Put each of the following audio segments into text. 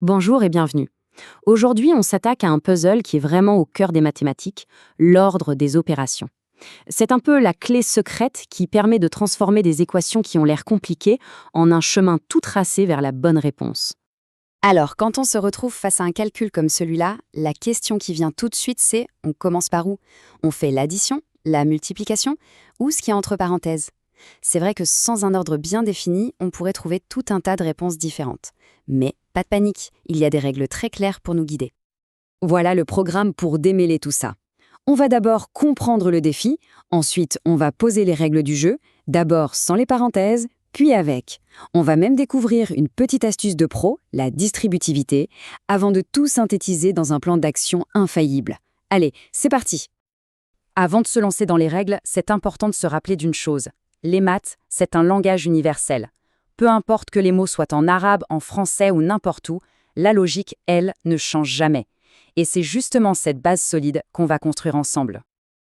Bonjour et bienvenue. Aujourd'hui, on s'attaque à un puzzle qui est vraiment au cœur des mathématiques, l'ordre des opérations. C'est un peu la clé secrète qui permet de transformer des équations qui ont l'air compliquées en un chemin tout tracé vers la bonne réponse. Alors, quand on se retrouve face à un calcul comme celui-là, la question qui vient tout de suite, c'est on commence par où? On fait l'addition, la multiplication ou ce qui est entre parenthèses? C'est vrai que sans un ordre bien défini, on pourrait trouver tout un tas de réponses différentes. Mais pas de panique, il y a des règles très claires pour nous guider. Voilà le programme pour démêler tout ça. On va d'abord comprendre le défi, ensuite on va poser les règles du jeu, d'abord sans les parenthèses, puis avec. On va même découvrir une petite astuce de pro, la distributivité, avant de tout synthétiser dans un plan d'action infaillible. Allez, c'est parti. Avant de se lancer dans les règles, c'est important de se rappeler d'une chose. Les maths, c'est un langage universel. Peu importe que les mots soient en arabe, en français ou n'importe où, la logique, elle, ne change jamais. Et c'est justement cette base solide qu'on va construire ensemble.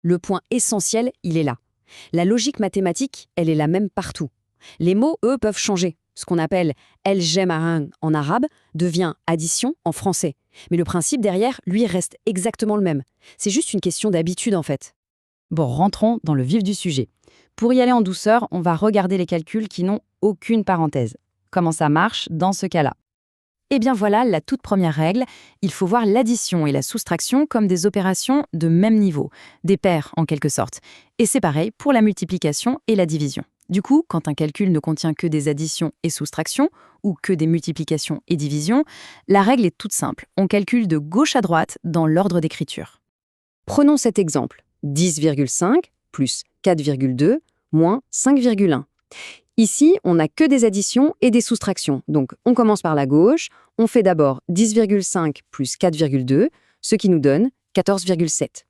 Le point essentiel, il est là. La logique mathématique, elle est la même partout. Les mots, eux, peuvent changer. Ce qu'on appelle el jemaran en arabe devient addition en français. Mais le principe derrière, lui, reste exactement le même. C'est juste une question d'habitude, en fait. Bon, rentrons dans le vif du sujet. Pour y aller en douceur, on va regarder les calculs qui n'ont aucune parenthèse. Comment ça marche dans ce cas-là? Eh bien voilà la toute première règle, il faut voir l'addition et la soustraction comme des opérations de même niveau, des paires en quelque sorte. Et c'est pareil pour la multiplication et la division. Du coup, quand un calcul ne contient que des additions et soustractions, ou que des multiplications et divisions, la règle est toute simple, on calcule de gauche à droite dans l'ordre d'écriture. Prenons cet exemple, 10,5 plus 4,2 moins 5,1. Ici, on n'a que des additions et des soustractions. Donc, on commence par la gauche, on fait d'abord 10,5 plus 4,2, ce qui nous donne 14,7.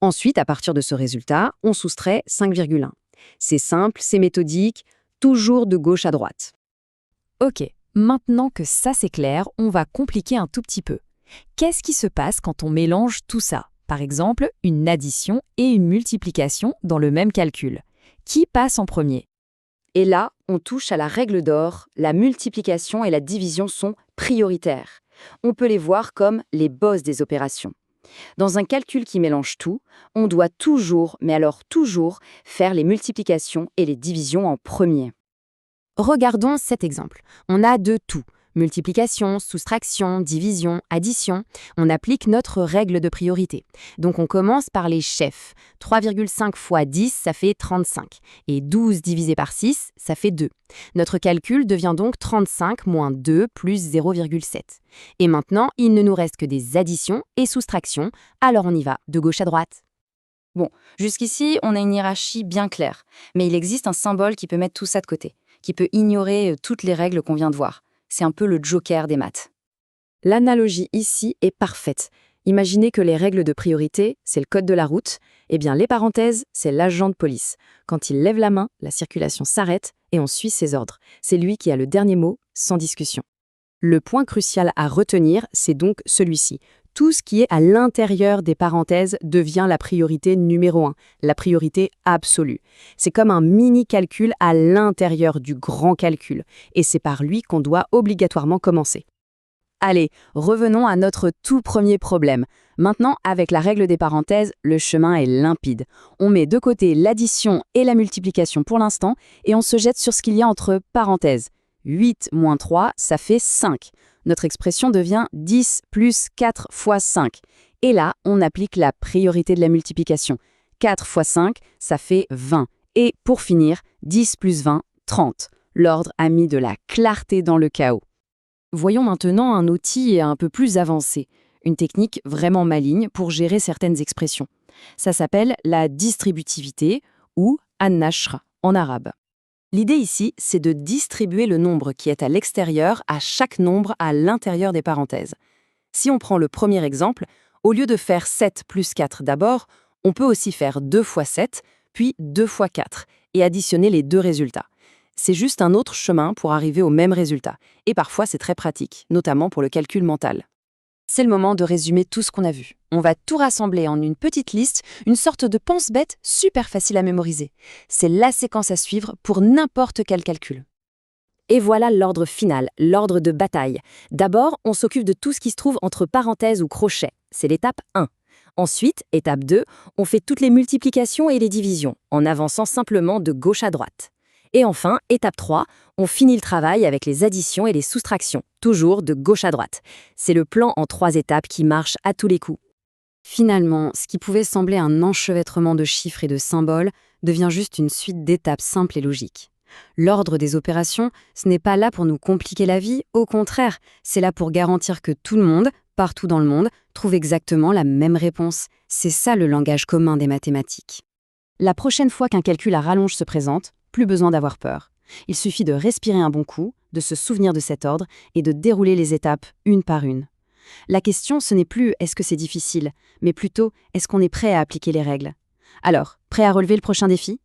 Ensuite, à partir de ce résultat, on soustrait 5,1. C'est simple, c'est méthodique, toujours de gauche à droite. Ok, maintenant que ça c'est clair, on va compliquer un tout petit peu. Qu'est-ce qui se passe quand on mélange tout ça? Par exemple, une addition et une multiplication dans le même calcul. Qui passe en premier? Et là, on touche à la règle d'or, la multiplication et la division sont prioritaires. On peut les voir comme les boss des opérations. Dans un calcul qui mélange tout, on doit toujours, mais alors toujours, faire les multiplications et les divisions en premier. Regardons cet exemple. On a de tout. Multiplication, soustraction, division, addition. On applique notre règle de priorité. Donc on commence par les chefs. 3,5 fois 10, ça fait 35. Et 12 divisé par 6, ça fait 2. Notre calcul devient donc 35 moins 2 plus 0,7. Et maintenant, il ne nous reste que des additions et soustractions. Alors on y va, de gauche à droite. Bon, jusqu'ici, on a une hiérarchie bien claire. Mais il existe un symbole qui peut mettre tout ça de côté, qui peut ignorer toutes les règles qu'on vient de voir. C'est un peu le joker des maths. L'analogie ici est parfaite. Imaginez que les règles de priorité, c'est le code de la route, eh bien les parenthèses, c'est l'agent de police. Quand il lève la main, la circulation s'arrête et on suit ses ordres. C'est lui qui a le dernier mot, sans discussion. Le point crucial à retenir, c'est donc celui-ci. Tout ce qui est à l'intérieur des parenthèses devient la priorité numéro 1, la priorité absolue. C'est comme un mini-calcul à l'intérieur du grand calcul, et c'est par lui qu'on doit obligatoirement commencer. Allez, revenons à notre tout premier problème. Maintenant, avec la règle des parenthèses, le chemin est limpide. On met de côté l'addition et la multiplication pour l'instant, et on se jette sur ce qu'il y a entre parenthèses. 8 moins 3, ça fait 5. Notre expression devient 10 plus 4 fois 5. Et là, on applique la priorité de la multiplication. 4 fois 5, ça fait 20. Et pour finir, 10 plus 20, 30. L'ordre a mis de la clarté dans le chaos. Voyons maintenant un outil un peu plus avancé, une technique vraiment maligne pour gérer certaines expressions. Ça s'appelle la distributivité ou an-nashr en arabe. L'idée ici, c'est de distribuer le nombre qui est à l'extérieur à chaque nombre à l'intérieur des parenthèses. Si on prend le premier exemple, au lieu de faire 7 plus 4 d'abord, on peut aussi faire 2 fois 7, puis 2 fois 4, et additionner les deux résultats. C'est juste un autre chemin pour arriver au même résultat, et parfois c'est très pratique, notamment pour le calcul mental. C'est le moment de résumer tout ce qu'on a vu. On va tout rassembler en une petite liste, une sorte de pense-bête super facile à mémoriser. C'est la séquence à suivre pour n'importe quel calcul. Et voilà l'ordre final, l'ordre de bataille. D'abord, on s'occupe de tout ce qui se trouve entre parenthèses ou crochets. C'est l'étape 1. Ensuite, étape 2, on fait toutes les multiplications et les divisions, en avançant simplement de gauche à droite. Et enfin, étape 3, on finit le travail avec les additions et les soustractions, toujours de gauche à droite. C'est le plan en 3 étapes qui marche à tous les coups. Finalement, ce qui pouvait sembler un enchevêtrement de chiffres et de symboles devient juste une suite d'étapes simples et logiques. L'ordre des opérations, ce n'est pas là pour nous compliquer la vie, au contraire, c'est là pour garantir que tout le monde, partout dans le monde, trouve exactement la même réponse. C'est ça le langage commun des mathématiques. La prochaine fois qu'un calcul à rallonge se présente, plus besoin d'avoir peur. Il suffit de respirer un bon coup, de se souvenir de cet ordre et de dérouler les étapes une par une. La question, ce n'est plus est-ce que c'est difficile, mais plutôt est-ce qu'on est prêt à appliquer les règles. Alors, prêt à relever le prochain défi ?